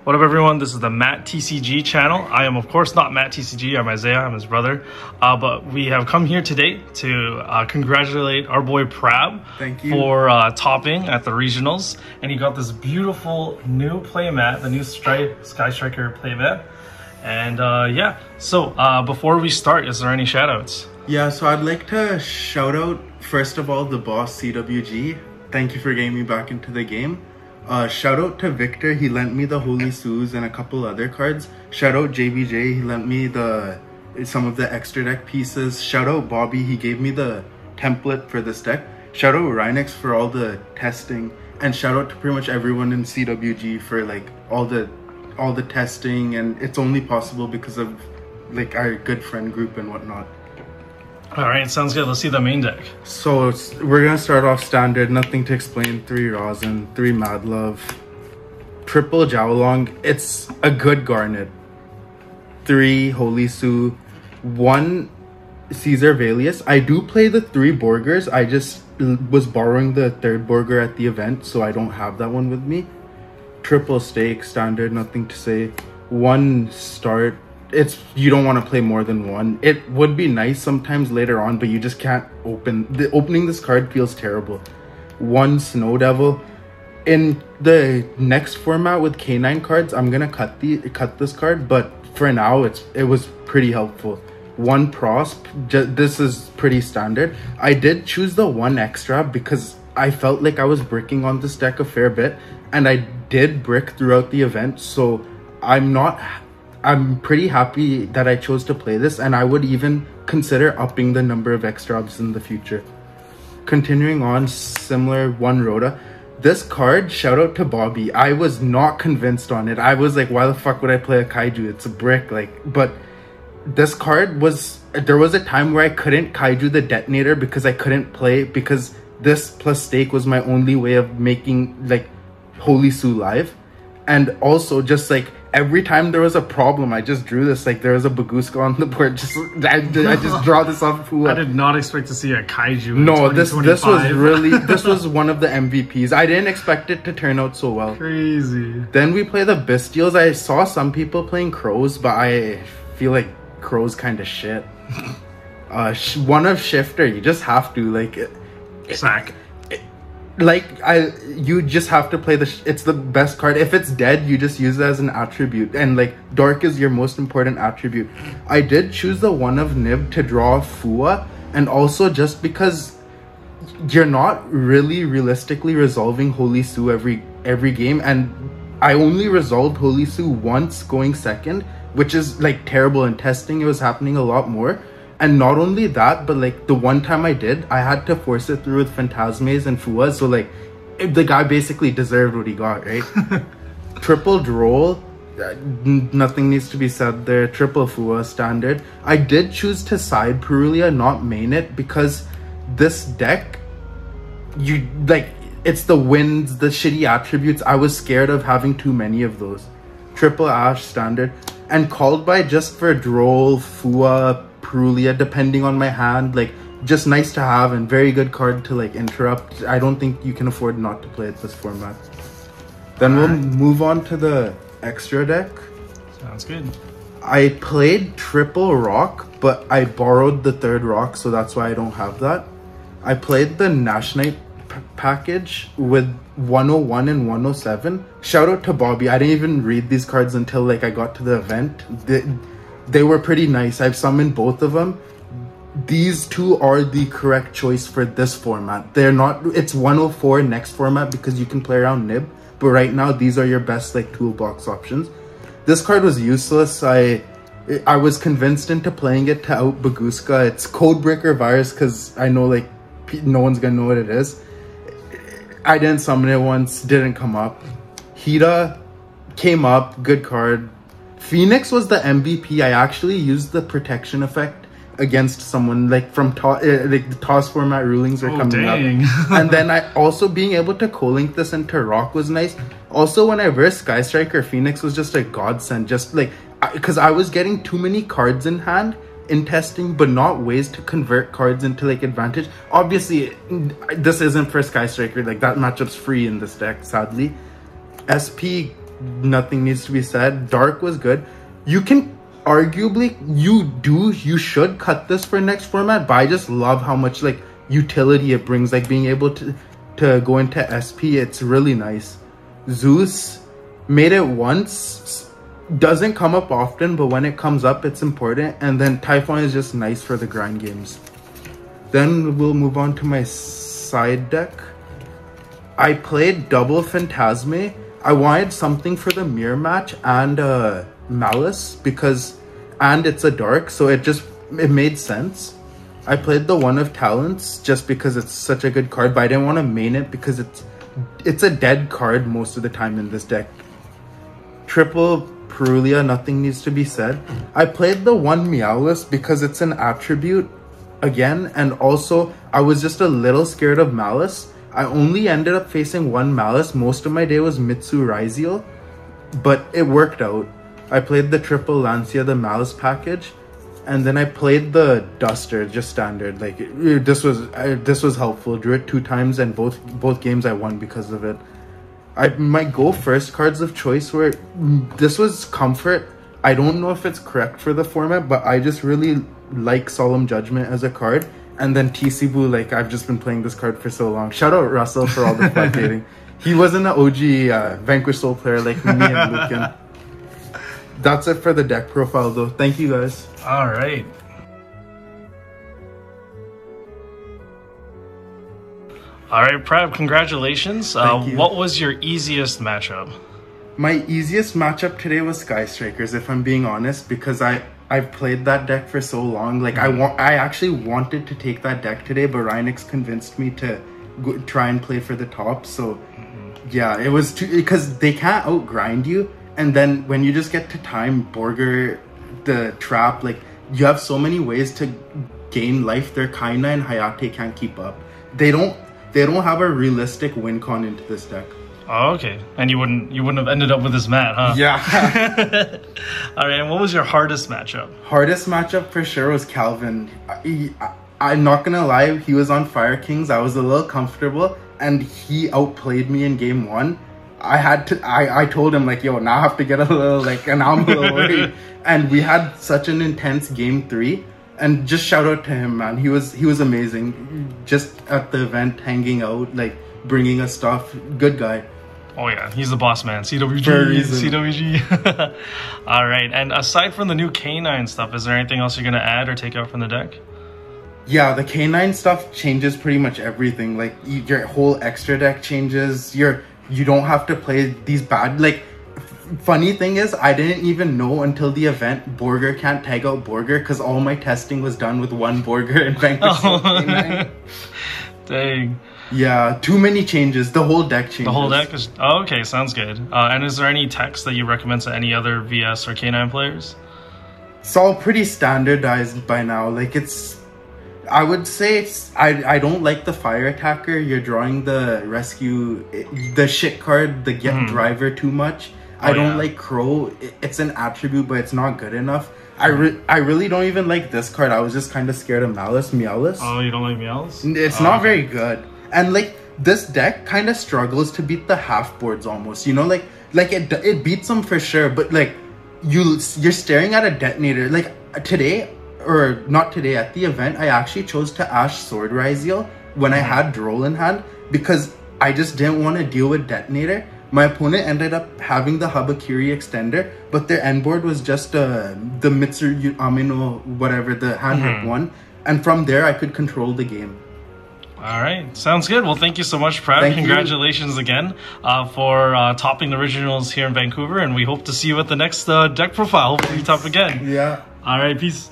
What up, everyone? This is the MatteTCG channel. I am, of course, not MatteTCG. I'm Isaiah. I'm his brother. But we have come here today to congratulate our boy Prabh. Thank you. For topping at the regionals. And he got this beautiful new playmat, the new Sky Striker playmat. And yeah, so before we start, is there any shoutouts? Yeah, so I'd like to shout out, first of all, the boss CWG. Thank you for getting me back into the game. Shout out to Victor, he lent me the Holy Sues and a couple other cards. Shout out JBJ, he lent me some of the extra deck pieces. Shout out Bobby, he gave me the template for this deck. Shout out Rhinex for all the testing. And shout out to pretty much everyone in CWG for like all the testing, and it's only possible because of like our good friend group and whatnot. Alright, sounds good. Let's see the main deck. So we're gonna start off standard, nothing to explain. 3 Rosin, 3 Mad Love, triple Jowlong. It's a good Garnet. 3 Holy Sue, 1 Caesar Valius. I do play the 3 Borgers. I just was borrowing the 3rd Borger at the event, so I don't have that one with me. Triple Stake, standard, nothing to say. 1 Start. You don't want to play more than 1. It would be nice sometimes later on, but you just can't opening this card feels terrible. 1 Snow Devil. In the next format with K9 cards, I'm gonna cut this card, but for now it was pretty helpful. 1 Prosp. This is pretty standard. I did choose the 1 extra because I felt like I was bricking on this deck a fair bit, and I did brick throughout the event, so I'm pretty happy that I chose to play this, and I would even consider upping the number of extras in the future. Continuing on, similar 1 Rhoda. This card, shout out to Bobby. I was not convinced on it. I was like, why the fuck would I play a Kaiju? It's a brick, but this card there was a time where I couldn't Kaiju the Detonator because I couldn't play, because this plus Stake was my only way of making like Holy Sue live. And also just like every time there was a problem, I just drew this. Like there was a Baguska on the board. I just draw this off of I did not expect to see a Kaiju. No, this was really this was one of the MVPs. I didn't expect it to turn out so well. Crazy. Then we play the Bestials. I saw some people playing Crows, but I feel like Crows kind of shit. 1 of Shifter. You just have to sack. You just have to play it's the best card. If it's dead, you just use it as an attribute, and like Dark is your most important attribute. I did choose the 1 of Nib to draw Fua, and also just because you're not really realistically resolving Holy Sue every game, and I only resolved Holy Sue once going second, which is like terrible. In testing it was happening a lot more. And not only that, but like the one time I did, I had to force it through with Phantasmes and Fuas. So like the guy basically deserved what he got, right? Triple Droll. Nothing needs to be said there. Triple Fua, standard. I did choose to side Perulia, not main it, because this deck, it's the winds, the shitty attributes. I was scared of having too many of those. Triple Ash, standard. And Called By just for Droll, Fua, Perulia, depending on my hand, like just nice to have and very good card to like interrupt. I don't think you can afford not to play it this format. Then we'll move on to the extra deck. Sounds good. I played triple Rock, but I borrowed the 3rd Rock, so that's why I don't have that. I played the Nash Knight package with 101 and 107. Shout out to Bobby. I didn't even read these cards until like I got to the event. They were pretty nice. I've summoned both of them. These 2 are the correct choice for this format. They're not, it's 104 next format because you can play around Nib, but right now these are your best like toolbox options. This card was useless. I was convinced into playing it to out Baguska. It's Codebreaker Virus because I know like no one's gonna know what it is. I didn't summon it once, didn't come up. Hida came up, good card. Phoenix was the MVP. I actually used the protection effect against someone like from the toss format rulings are coming up. And then I also being able to co-link this into Rock was nice. Also when I versed Sky Striker, Phoenix was just a godsend, just like because I was getting too many cards in hand in testing, but not ways to convert cards into like advantage. Obviously this isn't for Sky Striker, like that matchup's free in this deck, sadly. SP nothing needs to be said. Dark was good. You can arguably, you should cut this for next format, but I just love how much like utility it brings, like being able to go into SP. It's really nice. Zeus, made it once, doesn't come up often, but when it comes up it's important. And then Typhon is just nice for the grind games. Then we'll move on to my side deck. I played double Phantasme. I wanted something for the mirror match and Malice, and it's a dark, so it made sense. I played the One of Talents just because it's such a good card, but I didn't want to main it because it's a dead card most of the time in this deck. Triple Perulia, nothing needs to be said. I played the one Meowless because it's an attribute again, and also I was just a little scared of Malice. I only ended up facing one Malice. Most of my day was Mitsu Ryziel, but it worked out. I played the triple Lancia, the Malice package, and then I played the Duster, just standard. Like this was helpful. Drew it 2 times, and both games I won because of it. My go first cards of choice were, this was Comfort. I don't know if it's correct for the format, but I just really like Solemn Judgment as a card. And then TC Boo, like I've just been playing this card for so long. Shout out Russell for all the floodgating. He wasn't an OG Vanquish Soul player like me and Lucan. That's it for the deck profile though. Thank you guys. All right. All right, Prab, congratulations. Thank you. What was your easiest matchup? My easiest matchup today was Sky Strikers, if I'm being honest, because I've played that deck for so long. Like I actually wanted to take that deck today, but Rynix convinced me to try and play for the top. So yeah, it was because they can't outgrind you, and then when you just get to time Borger, the trap, like you have so many ways to gain life. Their Kaina and Hayate can't keep up. They don't have a realistic win con into this deck. Oh, okay. And you wouldn't have ended up with this mat, huh? Yeah. All right, and what was your hardest matchup? Hardest matchup for sure was Calvin. I'm not gonna lie, he was on Fire Kings. I was a little comfortable, and he outplayed me in game 1. I told him like, yo, now I have to get a little like, and I'm a little worried. And we had such an intense game 3. And just shout out to him, man. He was amazing. Just at the event, hanging out, like bringing us stuff. Good guy. Oh yeah, he's the boss man. CWG, For a reason. CWG. All right, and aside from the new K9 stuff, is there anything else you're gonna add or take out from the deck? Yeah, the K9 stuff changes pretty much everything. Like your whole extra deck changes. You don't have to play these bad, like. Funny thing is, I didn't even know until the event Borger can't tag out Borger because all my testing was done with one Borger and Vanquish. K9. Dang. Yeah, too many changes. The whole deck changes. The whole deck is... Oh, okay, sounds good. And is there any text that you recommend to any other VS or K9 players? It's all pretty standardized by now. Like it's... I would say I don't like the Fire Attacker. You're drawing the rescue... The shit card, the get driver too much. I don't like Crow. It's an attribute, but it's not good enough. I really don't even like this card. I was just kind of scared of Meowless. Oh, you don't like Meowless? It's not very good. And like this deck kind of struggles to beat the half boards almost. You know, like it beats them for sure. But like you're staring at a detonator. Like today, or not today, at the event, I actually chose to Ash Sword Ryziel when I had Droll in hand because I just didn't want to deal with detonator. My opponent ended up having the Habakiri extender, but their end board was just the Mitsuru Amino, whatever, the handwritten one. And from there, I could control the game. All right. Sounds good. Well, thank you so much, Prab. Thank Congratulations again for topping the originals here in Vancouver. And we hope to see you at the next deck profile. Hopefully you top again. Yeah. All right. Peace.